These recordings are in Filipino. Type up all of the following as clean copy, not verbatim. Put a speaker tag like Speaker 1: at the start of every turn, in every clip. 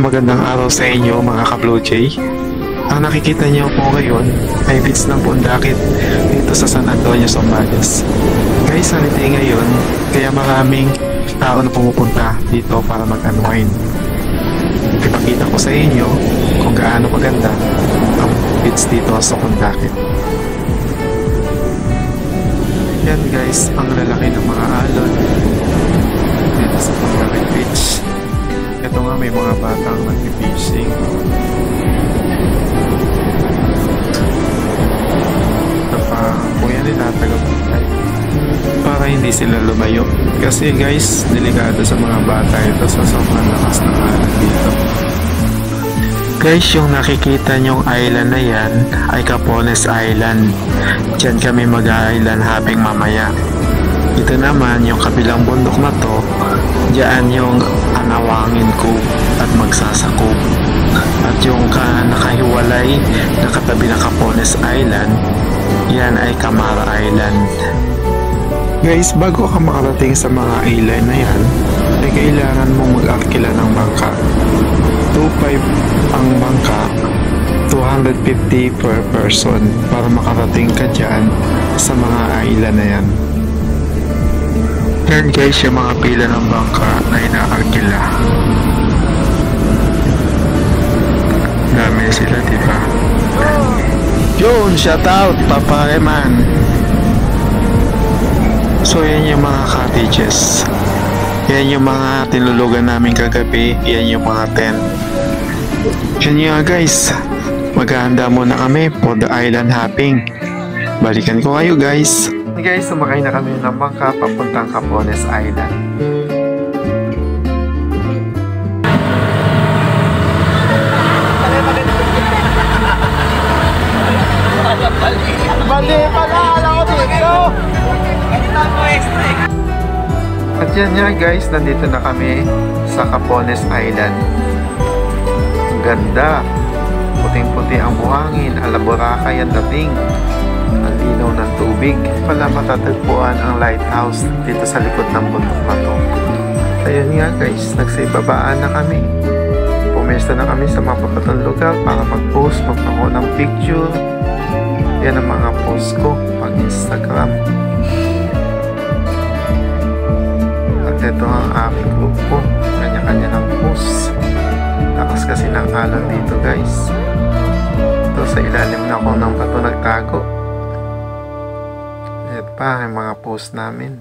Speaker 1: magandang araw sa inyo mga ka-Blue Jay. Ang nakikita niyo po ngayon ay beach ng Bundakit dito sa San Antonio, Zambales. Guys, holiday ngayon kaya maraming tao na pumupunta dito para mag-unwind. Ipakita ko sa inyo kung gaano maganda ang beach dito sa Bundakit. Yan guys, ang lalaki ng mga alon dito sa Bundakit Beach. Ito nga, may mga batang nag-fishing. Ito pa, kuya nila taga-bantay para hindi sila lumayo. Kasi guys, delikado sa mga bata ito sa sobrang lakas ng alon dito. Guys, yung nakikita nyong island na yan ay Capones Island. Diyan kami mag-island hopping mamaya. Ito naman yung kabilang bundok na to, diyan yung Anawangin Cove at Magsasakog. At yung nakahiwalay na katabi ng Capones Island, yan ay Camara Island. Guys, bago ka makarating sa mga island na yan, ay kailangan mong mag-arkila ng bangka. 2.5 ang bangka, 250 per person para makarating ka dyan sa mga island na yan. Yan guys, yung mga pila ng bangka na inaarkila. Dami sila, diba? Yun, shout out, Papa Eman. So yan yung mga cottages. Yan yung mga tinulugan namin kagabi. Yan yung mga tent. Yan nga guys, maghahanda muna kami for the island hopping. Balikan ko kayo guys. Guys, sumakay na kami ng bangka papuntang Capones Island.
Speaker 2: Mali pala, alam ko dito.
Speaker 1: At yan nga guys, nandito na kami sa Capones Island. Ang ganda. Puting-puti ang buhangin, alaborakay ang dating. Ang linaw ng tubig. Pala matatagpuan ang lighthouse dito sa likod ng bundok na to. Ayun nga guys, nagsibabaan na kami. Pumesta na kami sa mga papatong lugar para mag-post, magpako ng picture. Yan ang mga post ko pag Instagram. At ito ang aking grupo. Kanya-kanya ng post. Lakas kasi ng alon dito guys. Ito sa ilalim na ako ng bato nagtago. Ito pa ang mga post namin.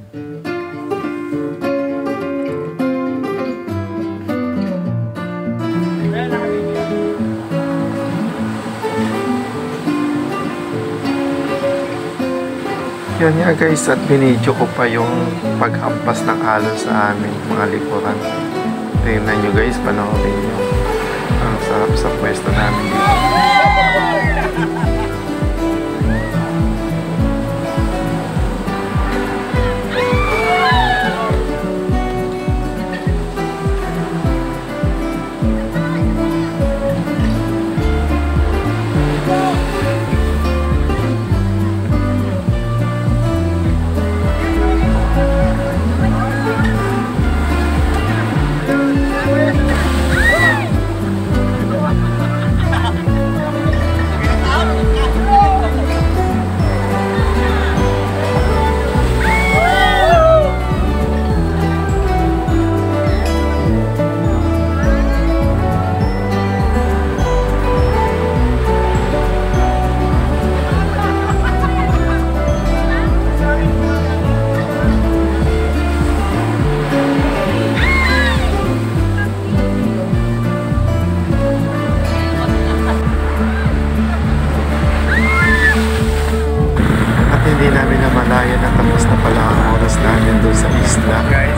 Speaker 1: Yan nga guys, at binidyo ko pa yung paghampas ng alon sa amin mga likuran. Tingnan nyo guys, panoorin nyo. Ang sarap sa pwesto namin dito.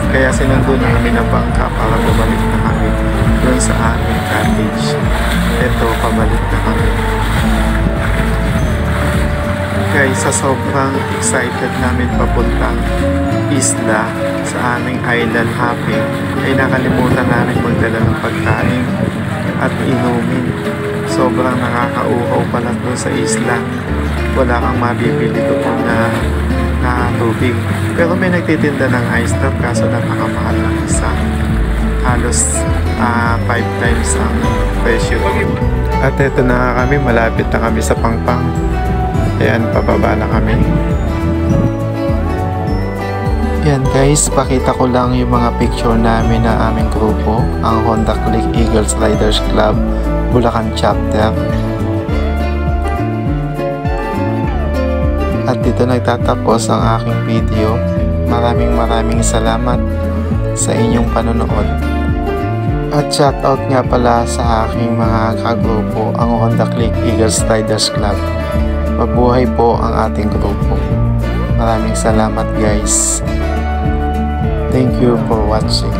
Speaker 1: Kaya sinundo na kami ng bangka para bumalik na kami doon sa aming cottage. Ito, pabalik na kami. Guys, sa sobrang excited namin papuntang isla sa aming island hopping, ay nakalimutan namin magdala ng pagkain at inumin. Sobrang nakakauhaw pala doon sa isla. Wala kang mabibili doon na tubig. Pero may nagtitinda ng ice drop kaso napakamahal ng isa. halos 5 times ang presyo. At eto na nga kami, malapit na kami sa Pangpang. Ayan, pababa na kami. Yan guys, pakita ko lang yung mga picture namin na aming grupo, ang Honda Click Eagles Riders Club Bulacan Chapter. At dito nagtatapos ang aking video. Maraming salamat sa inyong panonood. At shoutout nga pala sa aking mga kagrupo, ang Honda Click Eagles Riders Club. Mabuhay po ang ating grupo. Maraming salamat guys. Thank you for watching.